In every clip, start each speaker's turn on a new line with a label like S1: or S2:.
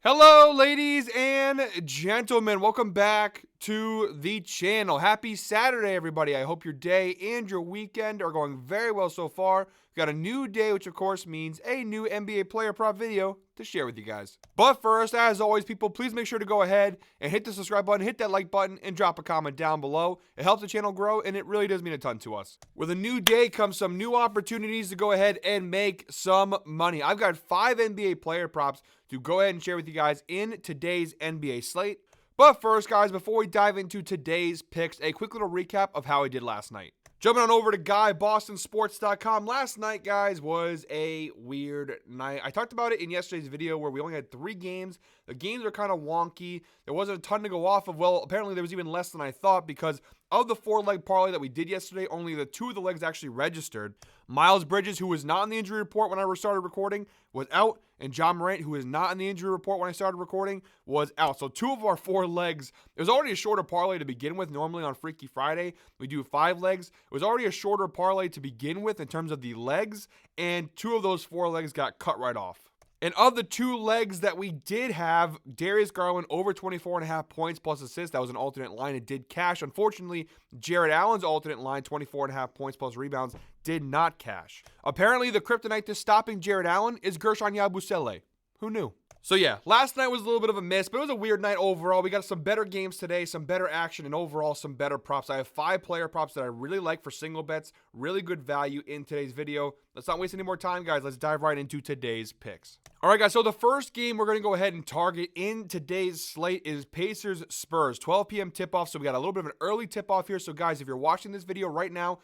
S1: Hello, ladies and gentlemen. Welcome back to the channel. Happy Saturday, everybody. I hope your day and your weekend are going very well so far. We've got a new day, which of course means a new NBA player prop video to share with you guys. But first, as always, people, please make sure to go ahead and hit the subscribe button, hit that like button, and drop a comment down below. It helps the channel grow, and it really does mean a ton to us. With a new day comes some new opportunities to go ahead and make some money. I've got 5 NBA player props to go ahead and share with you guys in today's NBA slate. But first, guys, before we dive into today's picks, a quick little recap of how I did last night. Jumping on over to GuyBostonSports.com. Last night, guys, was a weird night. I talked about it in yesterday's video where we only had 3 games. The games are kind of wonky. There wasn't a ton to go off of. Well, apparently there was even less than I thought because of the 4-leg parlay that we did yesterday, only the 2 of the legs actually registered. Miles Bridges, who was not on the injury report when I started recording, was out. And John Morant, who is not in the injury report when I started recording, was out. So 2 of our 4 legs. It was already a shorter parlay to begin with. Normally on Freaky Friday, we do 5 legs. It was already a shorter parlay to begin with in terms of the legs. And 2 of those 4 legs got cut right off. And of the 2 legs that we did have, Darius Garland over 24.5 points plus assists. That was an alternate line. It did cash. Unfortunately, Jared Allen's alternate line, 24.5 points plus rebounds, did not cash. Apparently, the kryptonite to stopping Jared Allen is Gershon Yabusele. Who knew? So yeah, last night was a little bit of a miss, but it was a weird night overall. We got some better games today, some better action, and overall some better props. I have 5 player props that I really like for single bets. Really good value in today's video. Let's not waste any more time, guys. Let's dive right into today's picks. All right, guys, so the first game we're going to go ahead and target in today's slate is Pacers-Spurs, 12 p.m. tip-off, so we got a little bit of an early tip-off here. So, guys, if you're watching this video right now,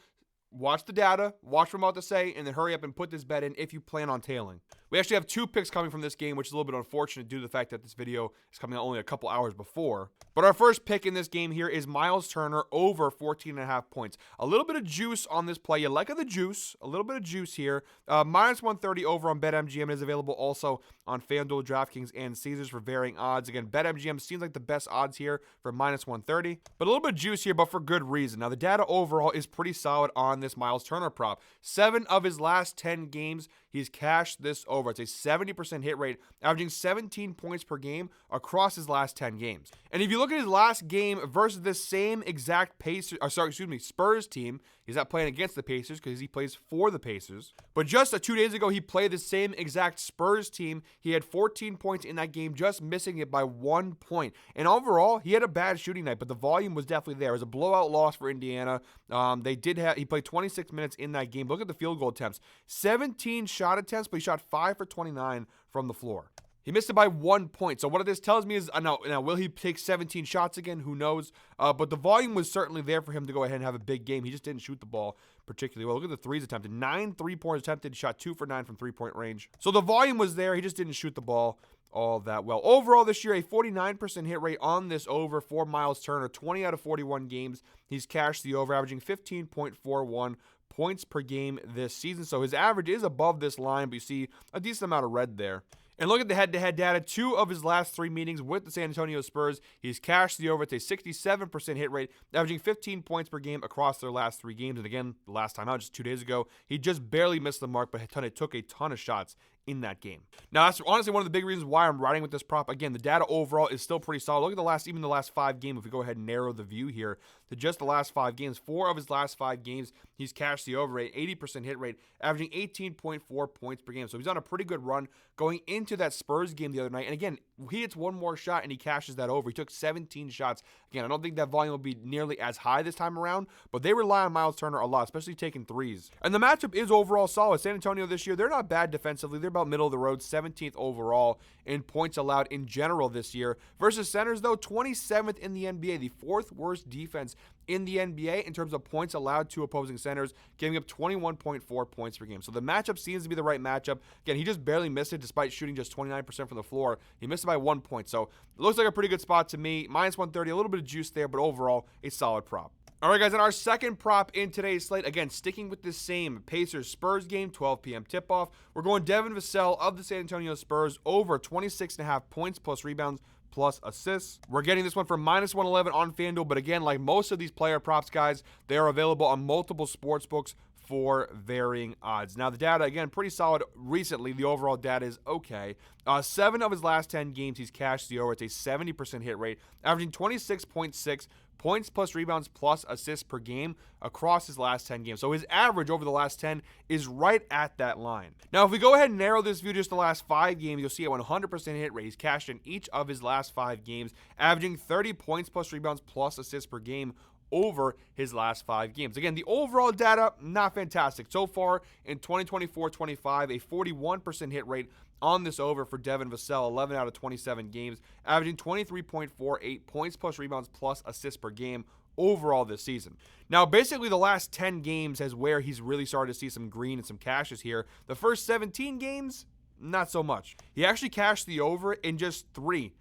S1: watch the data, watch what I'm about to say, and then hurry up and put this bet in if you plan on tailing. We actually have 2 picks coming from this game, which is a little bit unfortunate due to the fact that this video is coming out only a couple hours before. But our first pick in this game here is Miles Turner over 14.5 points. A little bit of juice on this play. You like the juice. A little bit of juice here. Minus 130 over on BetMGM. It is available also on FanDuel, DraftKings, and Caesars for varying odds. Again, BetMGM seems like the best odds here for minus 130. But a little bit of juice here, but for good reason. Now, the data overall is pretty solid on this Miles Turner prop. 7 of his last 10 games, he's cashed this over. It's a 70% hit rate, averaging 17 points per game across his last 10 games. And if you look at his last game versus this same exact Spurs team, he's not playing against the Pacers because he plays for the Pacers. But just 2 days ago, he played the same exact Spurs team. He had 14 points in that game, just missing it by 1 point. And overall, he had a bad shooting night, but the volume was definitely there. It was a blowout loss for Indiana. He played 26 minutes in that game. Look at the field goal attempts. 17 shot attempts, but he shot 5 for 29 from the floor. He missed it by 1 point. So what this tells me is, now will he take 17 shots again? Who knows? But the volume was certainly there for him to go ahead and have a big game. He just didn't shoot the ball particularly well. Look at the threes attempted. 9 3-pointers attempted. Shot 2 for 9 from 3-point range. So the volume was there. He just didn't shoot the ball all that well. Overall this year, a 49% hit rate on this over for Miles Turner. 20 out of 41 games, he's cashed the over, averaging 15.41 points per game this season. So his average is above this line, but you see a decent amount of red there. And look at the head-to-head data. 2 of his last 3 meetings with the San Antonio Spurs, he's cashed the over. It's a 67% hit rate, averaging 15 points per game across their last 3 games. And again, the last time out, just 2 days ago, he just barely missed the mark, but took a ton of shots in that game. Now, that's honestly one of the big reasons why I'm riding with this prop. Again, the data overall is still pretty solid. Look at the last 5 games. If we go ahead and narrow the view here to just the last 5 games, 4 of his last 5 games, he's cashed the over rate, 80% hit rate, averaging 18.4 points per game. So he's on a pretty good run going into that Spurs game the other night. And again, he hits 1 more shot and he cashes that over. He took 17 shots. Again, I don't think that volume will be nearly as high this time around, but they rely on Miles Turner a lot, especially taking threes. And the matchup is overall solid. San Antonio this year, they're not bad defensively. They're about middle of the road, 17th overall in points allowed in general this year. Versus centers, though, 27th in the NBA, the 4th worst defense in the NBA in terms of points allowed to opposing centers, giving up 21.4 points per game. So the matchup seems to be the right matchup. Again, he just barely missed it despite shooting just 29% from the floor. He missed it by 1 point. So it looks like a pretty good spot to me. Minus 130, a little bit of juice there, but overall, a solid prop. All right, guys, and our second prop in today's slate, again, sticking with this same Pacers-Spurs game, 12 p.m. tip-off, we're going Devin Vassell of the San Antonio Spurs over 26.5 points plus rebounds plus assists. We're getting this one for minus 111 on FanDuel, but again, like most of these player props, guys, they are available on multiple sports books for varying odds. Now, the data, again, pretty solid recently. The overall data is okay. 7 of his last 10 games, he's cashed the over. It's a 70% hit rate, averaging 26.6 points plus rebounds plus assists per game across his last 10 games. So his average over the last 10 is right at that line. Now, if we go ahead and narrow this view just the last 5 games, you'll see a 100% hit rate. He's cashed in each of his last 5 games, averaging 30 points plus rebounds plus assists per game over his last 5 games. Again, the overall data, not fantastic. So far in 2024-25, a 41% hit rate on this over for Devin Vassell, 11 out of 27 games, averaging 23.48 points plus rebounds plus assists per game overall this season. Now, basically the last 10 games is where he's really started to see some green and some cashes here. The first 17 games, not so much. He actually cashed the over in just 3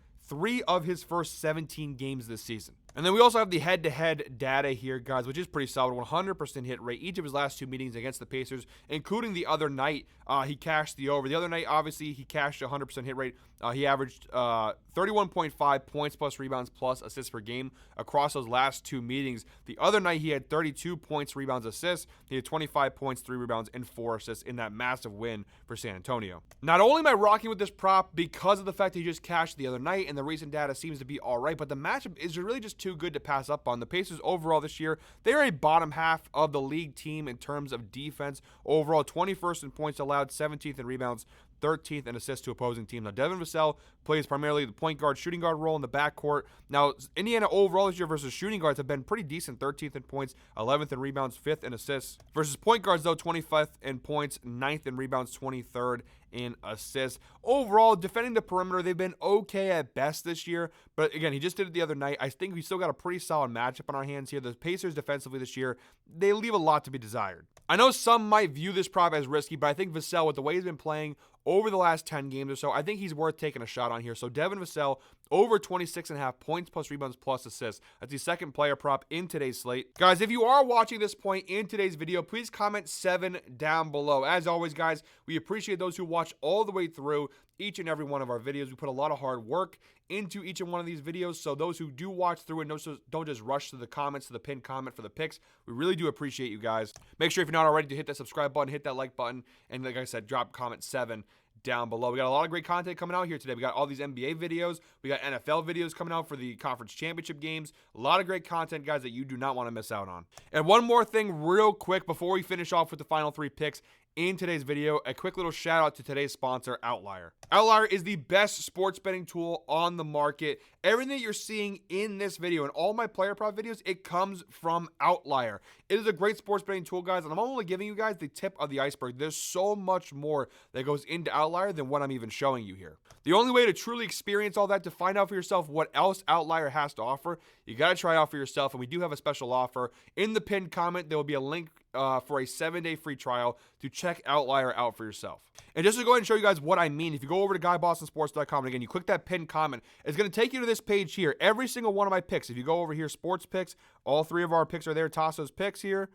S1: of his first 17 games this season. And then we also have the head-to-head data here, guys, which is pretty solid. 100% hit rate each of his last 2 meetings against the Pacers, including the other night. He cashed the over. The other night, obviously, he cashed 100% hit rate. He averaged 31.5 points plus rebounds plus assists per game across those last 2 meetings. The other night, he had 32 points, rebounds, assists. He had 25 points, 3 rebounds, and 4 assists in that massive win for San Antonio. Not only am I rocking with this prop because of the fact that he just cashed the other night and the recent data seems to be all right, but the matchup is really just too good to pass up on. The Pacers overall this year, they're a bottom half of the league team in terms of defense. Overall, 21st in points allowed, 17th in rebounds, 13th in assists to opposing teams. Now, Devin Vassell plays primarily the point guard, shooting guard role in the backcourt. Now, Indiana overall this year versus shooting guards have been pretty decent. 13th in points, 11th in rebounds, 5th in assists. Versus point guards, though, 25th in points, 9th in rebounds, 23rd in assists. Overall, defending the perimeter, they've been okay at best this year. But again, he just did it the other night. I think we still got a pretty solid matchup on our hands here. The Pacers defensively this year, they leave a lot to be desired. I know some might view this prop as risky, but I think Vassell, with the way he's been playing over the last 10 games or so, I think he's worth taking a shot on here. So Devin Vassell, over 26.5 points plus rebounds plus assists. That's the second player prop in today's slate. Guys, if you are watching this point in today's video, please comment 7 down below. As always, guys, we appreciate those who watch all the way through each and every one of our videos. We put a lot of hard work into each and one of these videos, so those who do watch through and don't just rush to the comments, to the pinned comment for the picks, we really do appreciate you guys. Make sure if you're not already to hit that subscribe button, hit that like button, and like I said, drop comment 7 down below. We got a lot of great content coming out here today. We got all these NBA videos. We got NFL videos coming out for the conference championship games. A lot of great content, guys, that you do not want to miss out on. And one more thing real quick before we finish off with the final 3 picks in today's video, a quick little shout out to today's sponsor, Outlier. Outlier is the best sports betting tool on the market. Everything that you're seeing in this video and all my player prop videos, it comes from Outlier. It is a great sports betting tool, guys, and I'm only giving you guys the tip of the iceberg. There's so much more that goes into Outlier than what I'm even showing you here. The only way to truly experience all that, to find out for yourself what else Outlier has to offer, you got to try it out for yourself, and we do have a special offer. In the pinned comment, there will be a link for a 7-day free trial to check Outlier out for yourself. And just to go ahead and show you guys what I mean, if you go over to GuyBostonSports.com, and again, you click that pinned comment, it's going to take you to this page here. Every single one of my picks, if you go over here, sports picks, all 3 of our picks are there. Toss those picks here.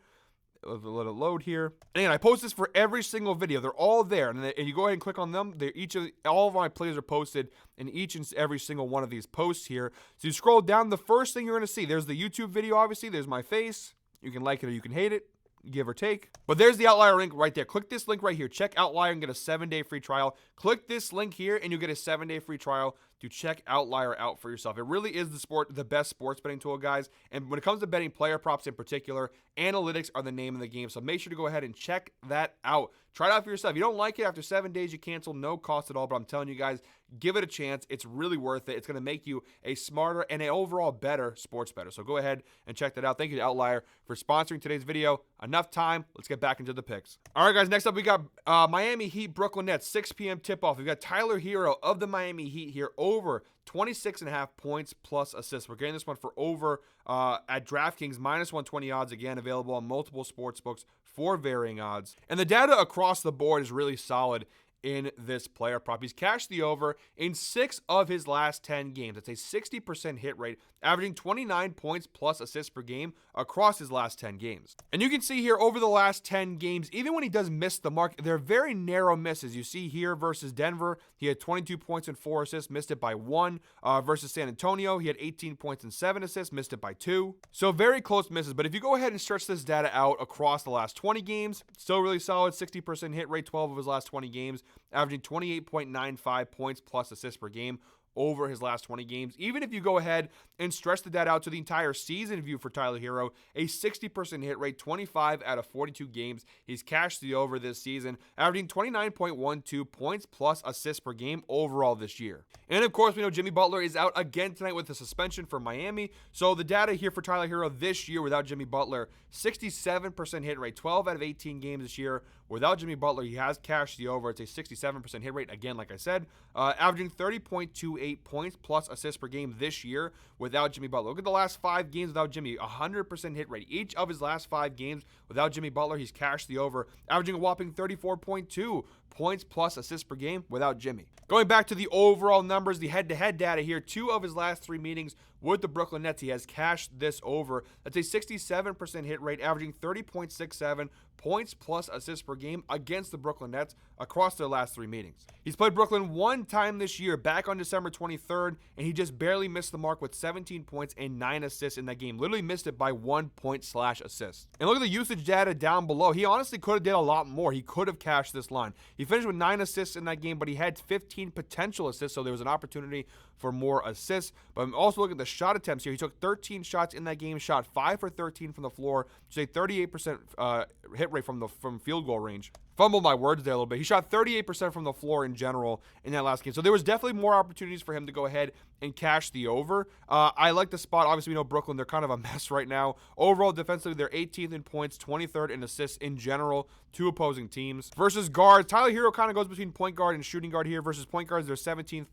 S1: Let it load here. And again, I post this for every single video. They're all there. And you go ahead and click on them. All of my plays are posted in each and every single one of these posts here. So you scroll down, the first thing you're going to see, there's the YouTube video, obviously. There's my face. You can like it or you can hate it, give or take. But there's the Outlier link right there. Click this link right here. Check Outlier and get a 7-day free trial. Click this link here and you'll get a 7-day free trial to check Outlier out for yourself. It really is the best sports betting tool, guys. And when it comes to betting player props in particular, analytics are the name of the game. So make sure to go ahead and check that out. Try it out for yourself. If you don't like it, after 7 days, you cancel. No cost at all. But I'm telling you guys, give it a chance. It's really worth it. It's going to make you a smarter and an overall better sports bettor. So go ahead and check that out. Thank you to Outlier for sponsoring today's video. Enough time. Let's get back into the picks. All right, guys. Next up, we got Miami Heat, Brooklyn Nets, 6 p.m. tip-off. We've got Tyler Hero of the Miami Heat here, over 26.5 points plus assists. We're getting this one for over at DraftKings, minus 120 odds. Again, available on multiple sports books for varying odds. And the data across the board is really solid in this player prop. He's cashed the over in 6 of his last 10 games. That's a 60% hit rate, averaging 29 points plus assists per game across his last 10 games. And you can see here over the last 10 games, even when he does miss the mark, they're very narrow misses. You see here versus Denver, he had 22 points and 4 assists, missed it by 1. Versus San Antonio, he had 18 points and 7 assists, missed it by 2. So very close misses. But if you go ahead and stretch this data out across the last 20 games, still really solid, 60% hit rate, 12 of his last 20 games, averaging 28.95 points plus assists per game over his last 20 games. Even if you go ahead and stretch the data out to the entire season view for Tyler Herro, a 60% hit rate, 25 out of 42 games. He's cashed the over this season, averaging 29.12 points plus assists per game overall this year. And of course, we know Jimmy Butler is out again tonight with a suspension for Miami. So the data here for Tyler Herro this year without Jimmy Butler, 67% hit rate, 12 out of 18 games this year. Without Jimmy Butler, he has cashed the over. It's a 67% hit rate, again, like I said, averaging 30.28 points plus assists per game this year without Jimmy Butler. Look at the last 5 games without Jimmy, 100% hit rate. Each of his last 5 games without Jimmy Butler, he's cashed the over, averaging a whopping 34.2 points plus assists per game without Jimmy. Going back to the overall numbers, the head-to-head data here, 2 of his last 3 meetings with the Brooklyn Nets, he has cashed this over. That's a 67% hit rate, averaging 30.67 points plus assists per game against the Brooklyn Nets across their last 3 meetings. He's played Brooklyn 1 time this year, back on December 23rd, and he just barely missed the mark with 17 points and 9 assists in that game. Literally missed it by 1 point/assist. And look at the usage data down below. He honestly could have did a lot more. He could have cashed this line. He finished with 9 assists in that game, but he had 15 potential assists, so there was an opportunity for more assists. But I'm also looking at the shot attempts here. He took 13 shots in that game, shot 5 for 13 from the floor, which is a 38% hit rate from field goal range. Fumbled my words there a little bit. He shot 38% from the floor in general in that last game. So there was definitely more opportunities for him to go ahead and cash the over. I like the spot. Obviously, we know Brooklyn, they're kind of a mess right now. Overall, defensively, they're 18th in points, 23rd in assists in general to opposing teams. Versus guards, Tyler Herro kind of goes between point guard and shooting guard here. Versus point guards, they're 17th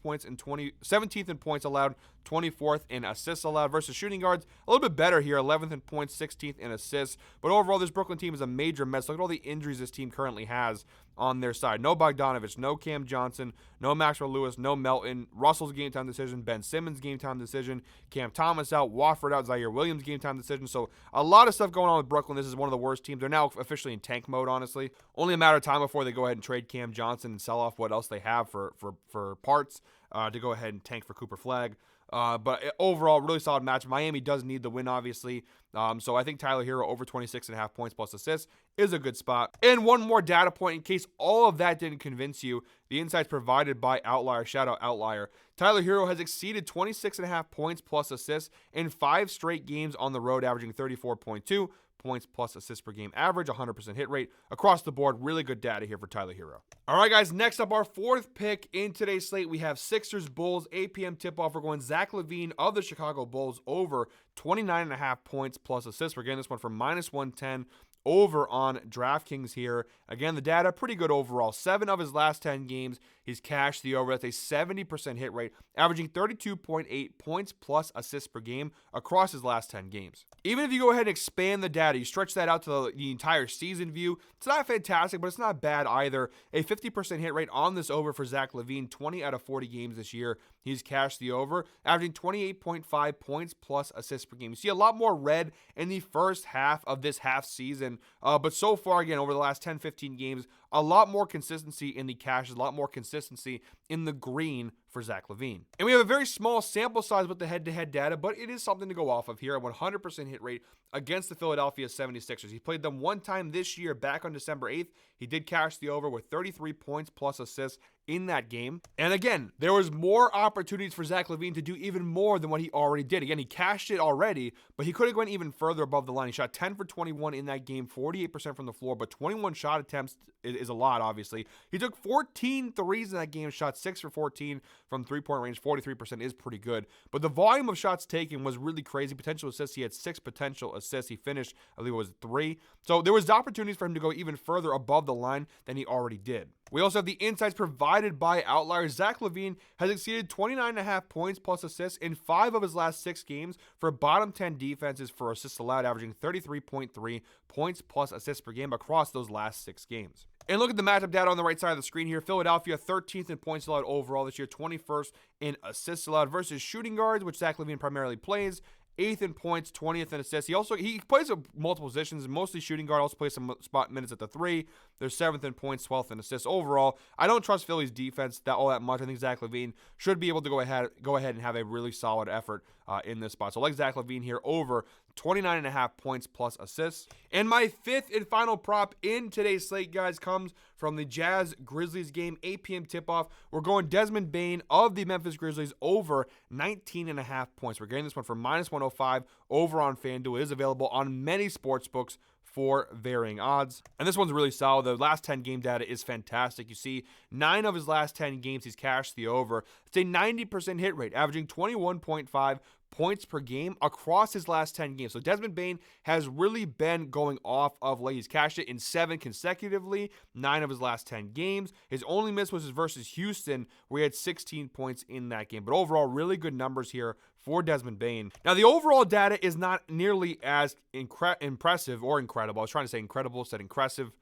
S1: in points allowed, 24th in assists allowed. Versus shooting guards, a little bit better here, 11th in points, 16th in assists. But overall, this Brooklyn team is a major mess. Look at all the injuries this team currently has on their side. No Bogdanovich, no Cam Johnson, no Maxwell Lewis, no Melton. Russell's game time decision, Ben Simmons game time decision, Cam Thomas out, Wofford out, Zaire Williams game time decision. So a lot of stuff going on with Brooklyn. This is one of the worst teams. They're now officially in tank mode, honestly. Only a matter of time before they go ahead and trade Cam Johnson and sell off what else they have for parts to go ahead and tank for Cooper Flagg. But overall, really solid match. Miami does need the win, obviously. So I think Tyler Herro over 26.5 points plus assists is a good spot. And one more data point in case all of that didn't convince you. The insights provided by Outlier. Shout out Outlier. Tyler Herro has exceeded 26.5 points plus assists in 5 straight games on the road, averaging 34.2 points plus assists per game average, 100% hit rate across the board. Really good data here for Tyler Herro. All right, guys, next up, our 4th pick in today's slate, we have Sixers Bulls, 8 p.m. tip-off. We're going Zach LaVine of the Chicago Bulls over 29.5 points plus assists. We're getting this one for -110 over on DraftKings here. Again, the data pretty good overall. 7 of his last 10 games, he's cashed the over. That's a 70% hit rate, averaging 32.8 points plus assists per game across his last 10 games. Even if you go ahead and expand the data, you stretch that out to the entire season view, it's not fantastic, but it's not bad either. A 50% hit rate on this over for Zach LaVine, 20 out of 40 games this year. He's cashed the over, averaging 28.5 points plus assists per game. You see a lot more red in the first half of this half season, but so far, again, over the last 10, 15 games, a lot more consistency in the cashes, a lot more consistency in the green for Zach LaVine. And we have a very small sample size with the head-to-head data, but it is something to go off of here. A 100% hit rate against the Philadelphia 76ers. He played them 1 time this year, back on December 8th. He did cash the over with 33 points plus assists in that game. And again, there was more opportunities for Zach LaVine to do even more than what he already did. Again, he cashed it already, but he could have gone even further above the line. He shot 10 for 21 in that game, 48% from the floor, but 21 shot attempts is a lot, obviously. He took 14 threes in that game, shot 6 for 14 from three-point range. 43% is pretty good. But the volume of shots taken was really crazy. Potential assists, he had 6 potential assists. He finished, I believe it was 3. So there was opportunities for him to go even further above the line than he already did. We also have the insights provided by Outlier. Zach LaVine has exceeded 29.5 points plus assists in 5 of his last 6 games for bottom 10 defenses for assists allowed, averaging 33.3 points plus assists per game across those last 6 games. And look at the matchup data on the right side of the screen here. Philadelphia, 13th in points allowed overall this year, 21st in assists allowed versus shooting guards, which Zach LaVine primarily plays. 8th in points, 20th in assists. He plays multiple positions, mostly shooting guard. Also plays some spot minutes at the 3. They're 7th in points, 12th in assists. Overall, I don't trust Philly's defense all that much. I think Zach LaVine should be able to go ahead and have a really solid effort in this spot. So I like Zach LaVine here over 29.5 points plus assists. And my 5th and final prop in today's slate, guys, comes from the Jazz-Grizzlies game, 8 p.m. tip-off. We're going Desmond Bane of the Memphis Grizzlies over 19.5 points. We're getting this one for -105 over on FanDuel. It is available on many sports books for varying odds. And this one's really solid. The last 10 game data is fantastic. You see, 9 of his last 10 games, he's cashed the over. It's a 90% hit rate, averaging 21.5 points per game across his last 10 games. So Desmond Bane has really been going off of late. He's cashed it in 7 consecutively, 9 of his last 10 games. His only miss was versus Houston, where he had 16 points in that game. But overall, really good numbers here for Desmond Bane. Now, the overall data is not nearly as impressive or incredible. I was trying to say incredible, said impressive.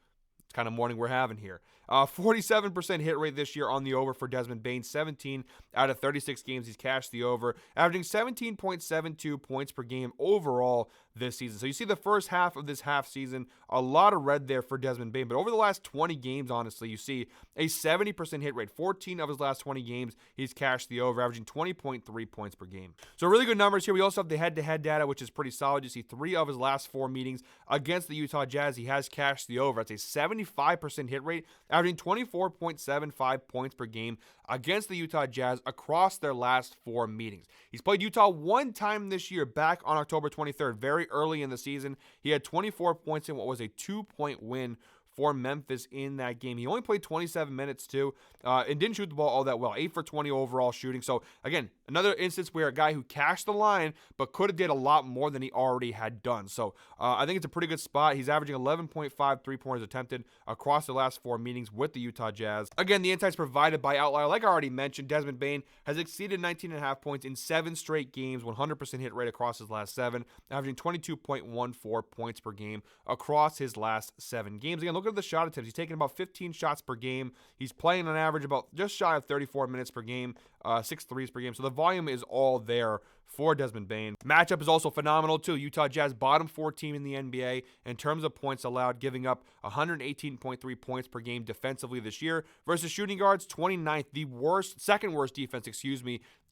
S1: It's kind of morning we're having here. 47% hit rate this year on the over for Desmond Bane. 17 out of 36 games he's cashed the over, averaging 17.72 points per game overall this season. So you see the first half of this half season, a lot of red there for Desmond Bane. But over the last 20 games, honestly, you see a 70% hit rate. 14 of his last 20 games, he's cashed the over, averaging 20.3 points per game. So really good numbers here. We also have the head-to-head data, which is pretty solid. You see 3 of his last 4 meetings against the Utah Jazz, he has cashed the over. That's a 75% hit rate, averaging 24.75 points per game against the Utah Jazz across their last 4 meetings. He's played Utah one time this year, back on October 23rd, very early in the season. He had 24 points in what was a 2-point win for Memphis in that game. He only played 27 minutes too, and didn't shoot the ball all that well. 8 for 20 overall shooting. So again, another instance where a guy who cashed the line, but could have did a lot more than he already had done. So I think it's a pretty good spot. He's averaging 11.5 3-pointers attempted across the last 4 meetings with the Utah Jazz. Again, the insights provided by Outlier. Like I already mentioned, Desmond Bane has exceeded 19.5 points in 7 straight games, 100% hit rate across his last 7, averaging 22.14 points per game across his last 7 games. Again, look at the shot attempts. He's taking about 15 shots per game. He's playing on average about just shy of 34 minutes per game, 6 threes per game. So the volume is all there for Desmond Bane. Matchup is also phenomenal too. Utah Jazz, bottom 4 team in the NBA in terms of points allowed, giving up 118.3 points per game defensively this year versus shooting guards, 29th, the second worst defense,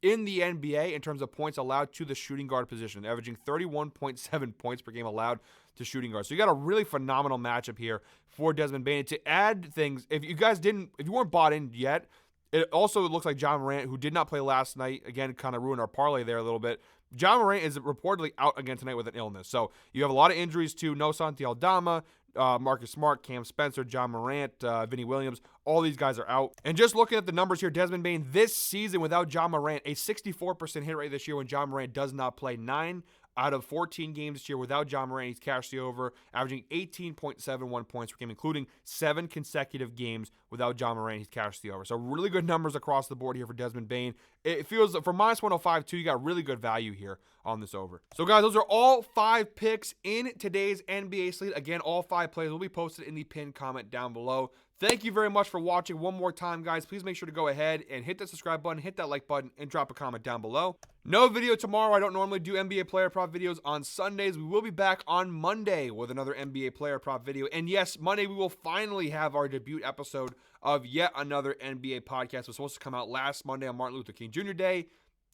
S1: in the NBA in terms of points allowed to the shooting guard position, averaging 31.7 points per game allowed to shooting guards. So you got a really phenomenal matchup here for Desmond Bane. To add things, if you weren't bought in yet, it also looks like John Morant, who did not play last night, again, kind of ruined our parlay there a little bit. John Morant is reportedly out again tonight with an illness. So you have a lot of injuries too. No Santi Aldama, Marcus Smart, Cam Spencer, John Morant, Vinny Williams. All these guys are out. And just looking at the numbers here, Desmond Bane this season without John Morant, a 64% hit rate this year when John Morant does not play. 9 out of 14 games this year without John Morant, he's cashed the over, averaging 18.71 points per game, including 7 consecutive games without John Morant, he's cashed the over. So really good numbers across the board here for Desmond Bane. It feels for -105 too, you got really good value here on this over. So guys, those are all 5 picks in today's NBA slate. Again, all 5 plays will be posted in the pinned comment down below. Thank you very much for watching one more time, guys. Please make sure to go ahead and hit that subscribe button, hit that like button, and drop a comment down below. No video tomorrow. I don't normally do NBA player prop videos on Sundays. We will be back on Monday with another NBA player prop video. And yes, Monday we will finally have our debut episode of yet another NBA podcast. It was supposed to come out last Monday on Martin Luther King Jr. Day.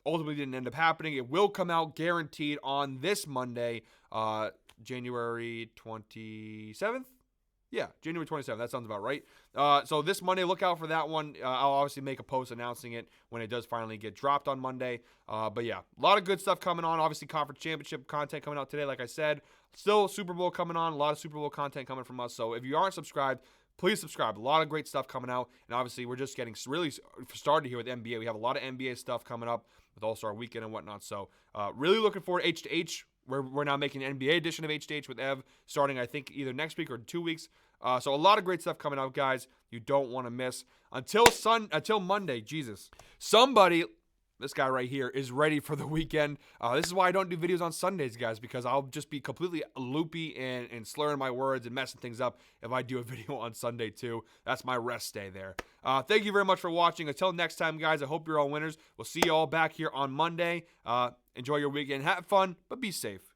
S1: Ultimately didn't end up happening. It will come out guaranteed on this Monday, January 27th. Yeah, January 27th. That sounds about right. So this Monday, look out for that one. I'll obviously make a post announcing it when it does finally get dropped on Monday. But yeah, a lot of good stuff coming on. Obviously, conference championship content coming out today, like I said. Still Super Bowl coming on. A lot of Super Bowl content coming from us. So if you aren't subscribed, please subscribe. A lot of great stuff coming out. And obviously, we're just getting really started here with NBA. We have a lot of NBA stuff coming up with All-Star Weekend and whatnot. So really looking forward to H2H. We're now making an NBA edition of H2H with Ev starting, I think, either next week or 2 weeks. So a lot of great stuff coming out, guys. You don't want to miss. Until Monday, Jesus. Somebody this guy right here is ready for the weekend. This is why I don't do videos on Sundays, guys, because I'll just be completely loopy and slurring my words and messing things up if I do a video on Sunday too. That's my rest day there. Thank you very much for watching. Until next time, guys, I hope you're all winners. We'll see you all back here on Monday. Enjoy your weekend. Have fun, but be safe.